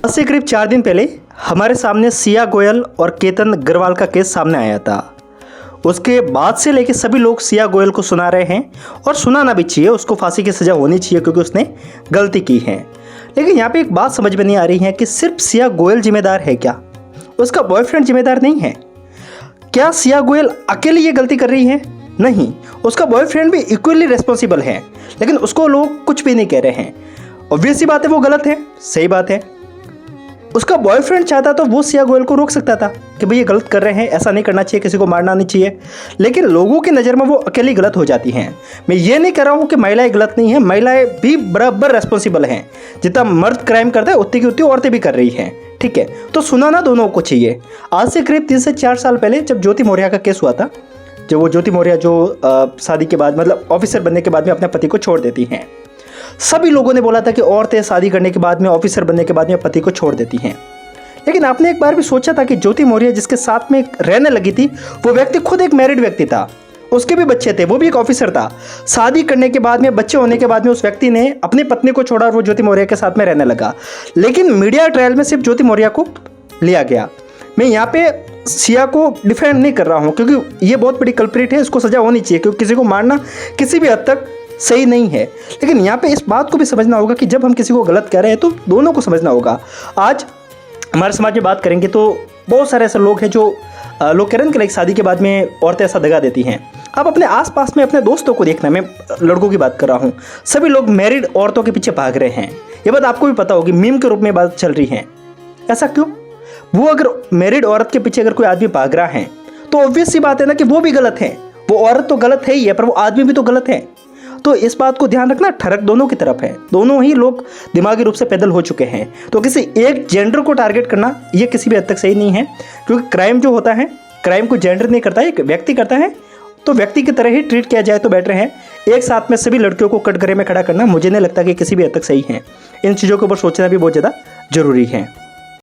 आज से करीब 4 दिन पहले हमारे सामने सिया गोयल और केतन अग्रवाल का केस सामने आया था। उसके बाद से लेके सभी लोग सिया गोयल को सुना रहे हैं और सुनाना भी चाहिए, उसको फांसी की सज़ा होनी चाहिए क्योंकि उसने गलती की है। लेकिन यहाँ पे एक बात समझ में नहीं आ रही है कि सिर्फ सिया गोयल जिम्मेदार है क्या, उसका बॉयफ्रेंड जिम्मेदार नहीं है क्या? सिया गोयल अकेली ये गलती कर रही है? नहीं, उसका बॉयफ्रेंड भी इक्वली रिस्पॉन्सिबल है, लेकिन उसको लोग कुछ भी नहीं कह रहे हैं। ऑब्वियस सी बात है, वो गलत है, सही बात है। उसका बॉयफ्रेंड चाहता तो वो सिया गोयल को रोक सकता था कि भाई ये गलत कर रहे हैं, ऐसा नहीं करना चाहिए, किसी को मारना नहीं चाहिए, लेकिन लोगों की नज़र में वो अकेली गलत हो जाती हैं। मैं ये नहीं कह रहा हूँ कि महिलाएं गलत नहीं हैं, महिलाएं भी बराबर रेस्पॉन्सिबल हैं। जितना मर्द क्राइम करता है उतनी की उतनी औरतें भी कर रही हैं, ठीक है? तो सुनाना दोनों को चाहिए। आज से करीब 3 से 4 साल पहले जब ज्योति मौर्य का केस हुआ था, जब वो ज्योति मौर्य जो शादी के बाद मतलब ऑफिसर बनने के बाद में अपने पति को छोड़ देती हैं, सभी लोगों ने बोला था कि औरतें शादी करने के बाद में, ऑफिसर बनने के बाद में पति को छोड़ देती हैं। लेकिन आपने एक बार भी सोचा था कि ज्योति मौर्य जिसके साथ में रहने लगी थी, वो व्यक्ति खुद एक मैरिड व्यक्ति था, उसके भी बच्चे थे, वो भी एक ऑफिसर था। शादी करने के बाद में, बच्चे होने के बाद में उस व्यक्ति ने अपनी पत्नी को छोड़ा और वो ज्योति मौर्य के साथ में रहने लगा। लेकिन मीडिया ट्रायल में सिर्फ ज्योति मौर्य को लिया गया। मैं यहाँ पे सिया को डिफेंड नहीं कर रहा हूँ क्योंकि ये बहुत बड़ी कल्प्रिट है, इसको सजा होनी चाहिए, क्योंकि किसी को मारना किसी भी हद तक सही नहीं है। लेकिन यहाँ पे इस बात को भी समझना होगा कि जब हम किसी को गलत कह रहे हैं तो दोनों को समझना होगा। आज हमारे समाज में बात करेंगे तो बहुत सारे ऐसे लोग हैं जो लोग कह रहे हैं कि लाइक शादी के बाद में औरतें ऐसा दगा देती हैं। आप अपने आसपास में अपने दोस्तों को देखना, मैं लड़कों की बात कर रहा हूँ, सभी लोग मैरिड औरतों के पीछे भाग रहे हैं। ये बात आपको भी पता होगी, मीम के रूप में बात चल रही है। ऐसा क्यों? वो अगर मैरिड औरत के पीछे अगर कोई आदमी भाग रहा है तो ऑब्वियस सी बात है ना कि वो भी गलत है। वो औरत तो गलत है ही है, पर वो आदमी भी तो गलत है। तो इस बात को ध्यान रखना, ठरक दोनों की तरफ है, दोनों ही लोग दिमागी रूप से पैदल हो चुके हैं। तो किसी एक जेंडर को टारगेट करना ये किसी भी हद तक सही नहीं है, क्योंकि क्राइम जो होता है, क्राइम को जेंडर नहीं करता है, एक व्यक्ति करता है, तो व्यक्ति की तरह ही ट्रीट किया जाए तो बेटर है। एक साथ में सभी लड़कियों को कटघरे में खड़ा करना मुझे नहीं लगता कि किसी भी हद तक सही है। इन चीज़ों के ऊपर सोचना भी बहुत ज़्यादा जरूरी है।